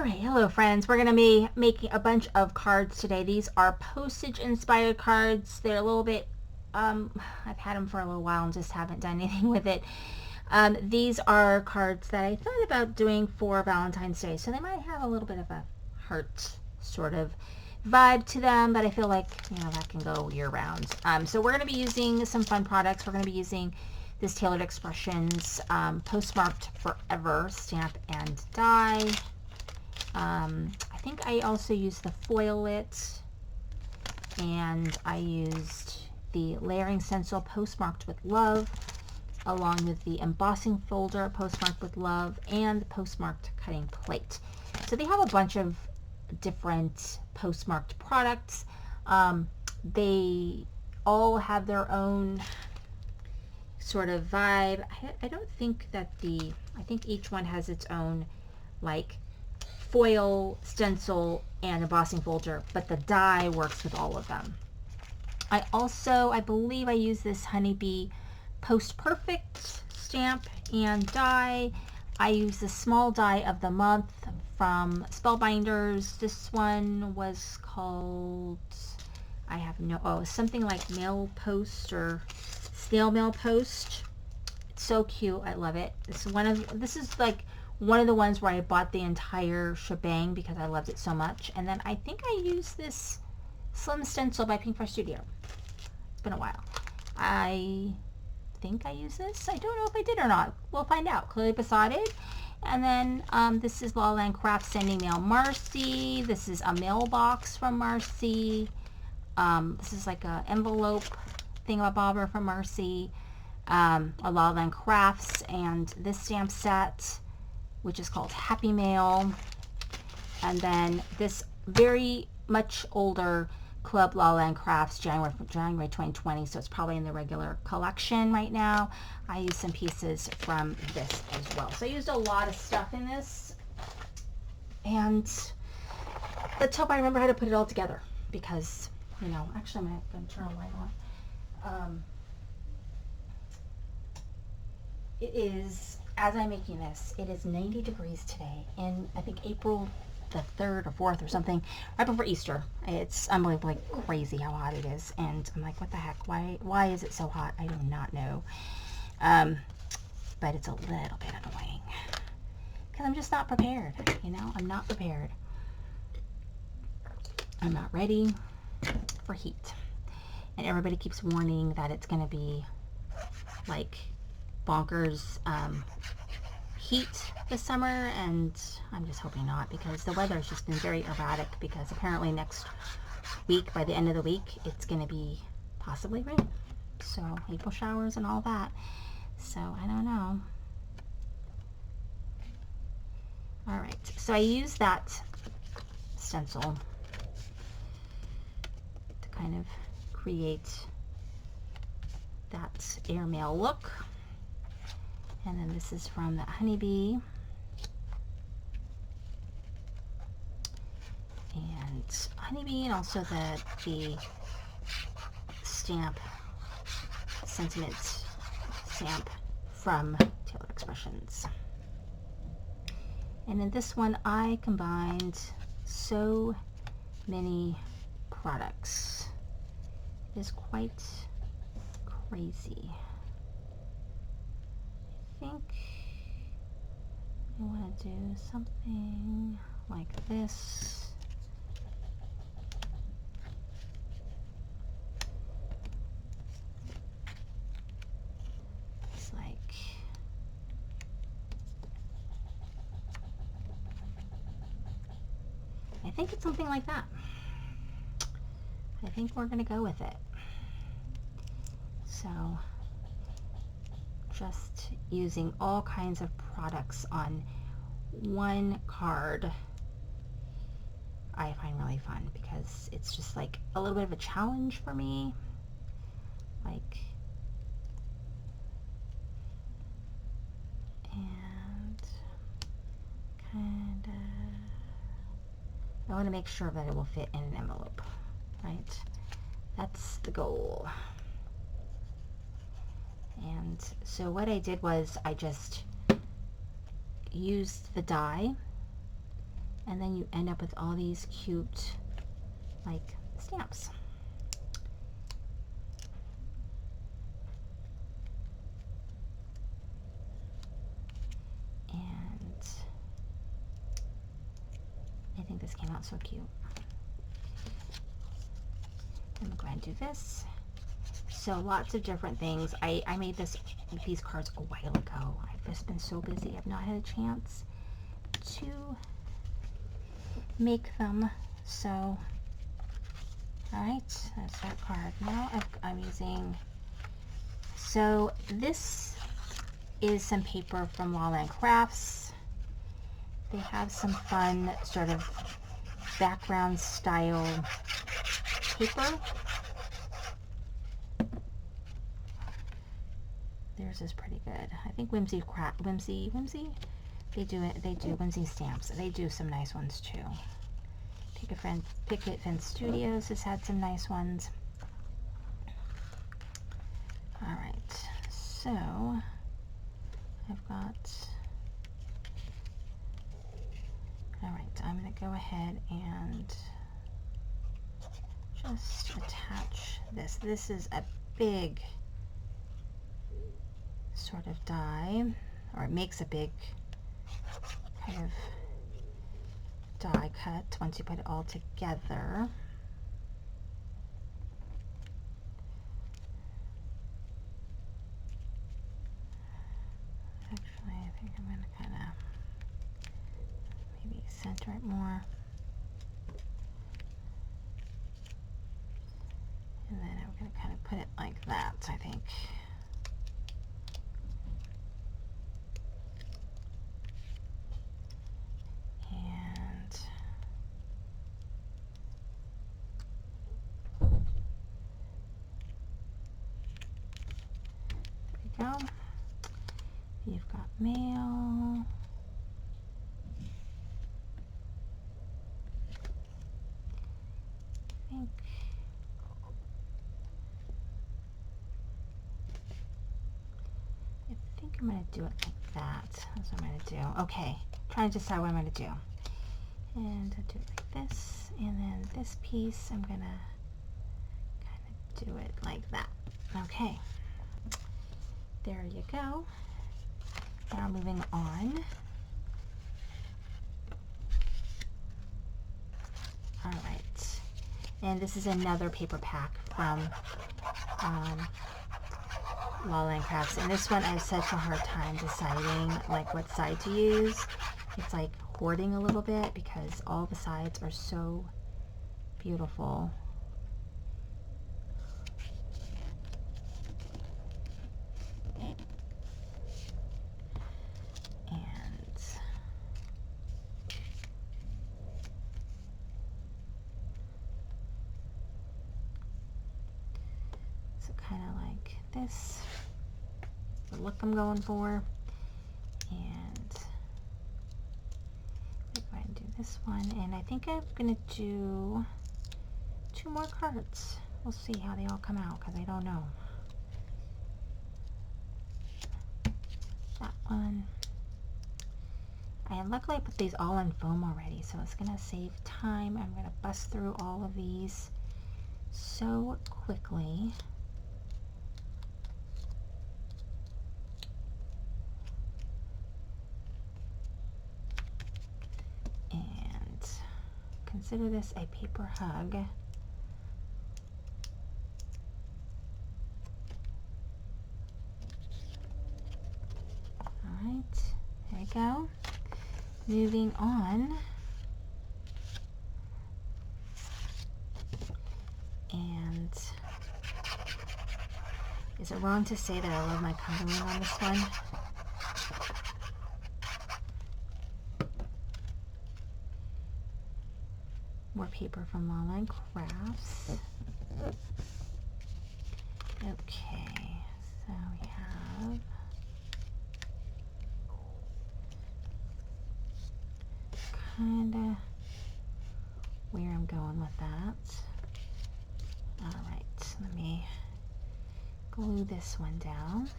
Alright, hello friends. We're going to be making a bunch of cards today. These are postage inspired cards. They're a little bit, I've had them for a little while and just haven't done anything with it. These are cards that I thought about doing for Valentine's Day. So they might have a little bit of a heart sort of vibe to them, but I feel like, that can go year round. So we're going to be using some fun products. We're going to be using this Tailored Expressions postmarked forever stamp and die. I think I also used the foil it, and I used the layering stencil postmarked with love, along with the embossing folder postmarked with love, and the postmarked cutting plate. So they have a bunch of different postmarked products. They all have their own sort of vibe. I don't think that I think each one has its own like foil, stencil, and embossing folder, but the die works with all of them. I believe I use this Honeybee Post Perfect stamp and die. I use the small die of the month from Spellbinders. This one was called, something like Mail Post or Snail Mail Post. It's so cute. I love it. This is like one of the ones where I bought the entire shebang because I loved it so much. And then I think I used this Slim Stencil by Pink Fresh Studio. It's been a while. I think I used this. I don't know if I did or not. We'll find out. Clearly Besotted. And then this is La Land Craft Sending Mail Marcy. This is a mailbox from Marcy. This is like an envelope thingamabobber from Marcy. A La Land Crafts, and this stamp set, which is called Happy Mail. And then this very much older Club La Land Crafts, January 2020, so it's probably in the regular collection right now. I used some pieces from this as well. So I used a lot of stuff in this, and let's hope I remember how to put it all together, because, actually I'm going to turn a light on. It is, as I'm making this, it is 90 degrees today, and I think April the 3rd or 4th or something, right before Easter. It's unbelievably crazy how hot it is, and I'm like, what the heck? Why is it so hot? I do not know. But it's a little bit annoying because I'm just not prepared. I'm not prepared. I'm not ready for heat, and everybody keeps warning that it's going to be like bonkers heat this summer, and I'm just hoping not, because the weather has just been very erratic, because apparently next week, by the end of the week, it's going to be possibly rain, so April showers and all that, so I don't know. Alright, so I use that stencil to kind of create that airmail look. And then this is from the Honeybee. And Honeybee, and also the stamp, sentiment stamp from Tailored Expressions. And in this one, I combined so many products. It is quite crazy. I think I want to do something like this. It's like, I think it's something like that. I think we're going to go with it. So just using all kinds of products on one card I find really fun, because it's just like a little bit of a challenge for me, like, and kind of I want to make sure that it will fit in an envelope, right? That's the goal. And so what I did was I just used the die And then you end up with all these cute, like, stamps. And I think this came out so cute. I'm gonna go ahead and do this. So lots of different things. I made these cards a while ago. I've just been so busy. I've not had a chance to make them. So, all right, that's that card. Now I'm using, so this is some paper from Lala & Crafts. They have some fun sort of background style paper. Theirs is pretty good. I think Whimsy, they do Whimsy stamps. They do some nice ones too. Picket Fence Studios has had some nice ones. All right, so I've got, all right, I'm gonna go ahead and just attach this. This is a big sort of die, or it makes a big kind of die cut once you put it all together. Actually, I think I'm going to kind of maybe center it more. And then I'm going to kind of put it like that, I think. And there we go. You've got mail. I think I'm going to do it like that. That's what I'm going to do. Okay, trying to decide what I'm going to do. And I'll do it like this. And then this piece, I'm going to kind of do it like that. Okay. There you go. Now moving on. All right. And this is another paper pack from Lala & Crafts. And this one I have such a hard time deciding like what side to use. It's like hoarding a little bit because all the sides are so beautiful. Kind of like this, the look I'm going for. And I'm going to do this one, and I think I'm going to do 2 more cards. We'll see how they all come out because I don't know. That one. And luckily I put these all in foam already, so it's going to save time. I'm going to bust through all of these so quickly. Consider this a paper hug. All right, there we go. Moving on. And is it wrong to say that I love my coloring on this one? More paper from Lala & Crafts. Okay, so we have kinda where I'm going with that. Alright, let me glue this one down.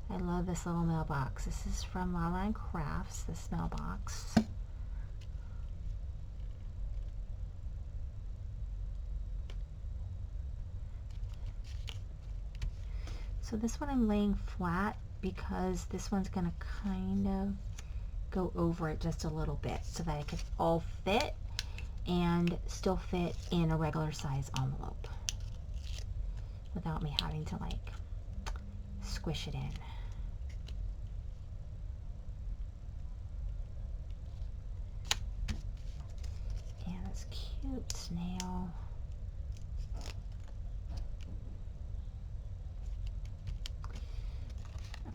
I love this little mailbox. This is from Lala & Crafts, this mailbox. So this one I'm laying flat because this one's gonna kind of go over it just a little bit so that it could all fit and still fit in a regular size envelope without me having to like squish it in. And this cute snail.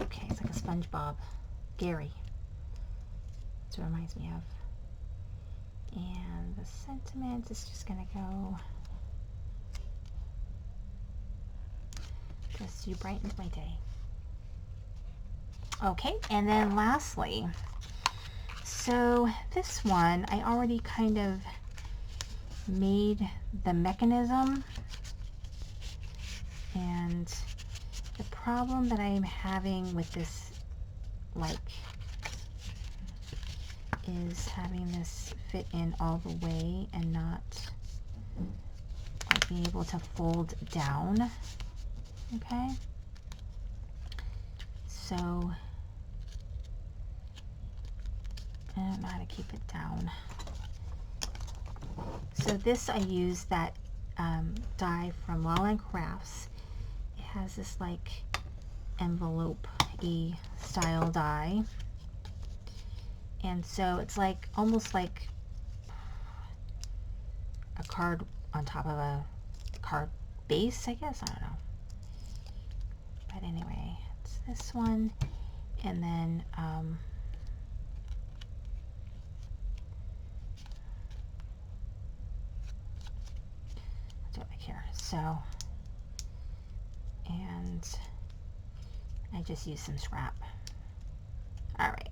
Okay, it's like a SpongeBob. Gary. That's what it reminds me of. And the sentiment is just gonna go, just you brightened my day. Okay, and then lastly, so this one I already kind of made the mechanism, and the problem that I'm having with this like is having this fit in all the way and not like being able to fold down. Okay, so I don't know how to keep it down. So this, I use that die from Wildland Crafts. It has this like envelope-y style die, and so it's like almost like a card on top of a card base, I guess. I don't know. But anyway, it's this one, and then do it like here. So, and I just use some scrap. All right,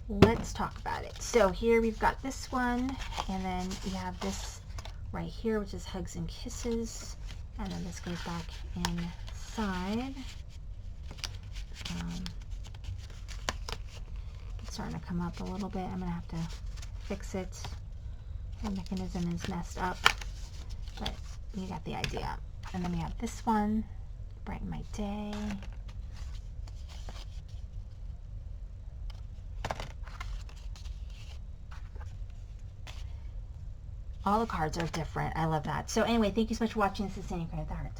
let's talk about it. So here we've got this one, and then we have this right here, which is Hugs and Kisses, and then this goes back inside. It's starting to come up a little bit. I'm gonna have to fix it. The mechanism is messed up, but you got the idea. And then we have this one, Brighten My Day. All the cards are different. I love that. So anyway, thank you so much for watching. This is Sandy Card at the Heart.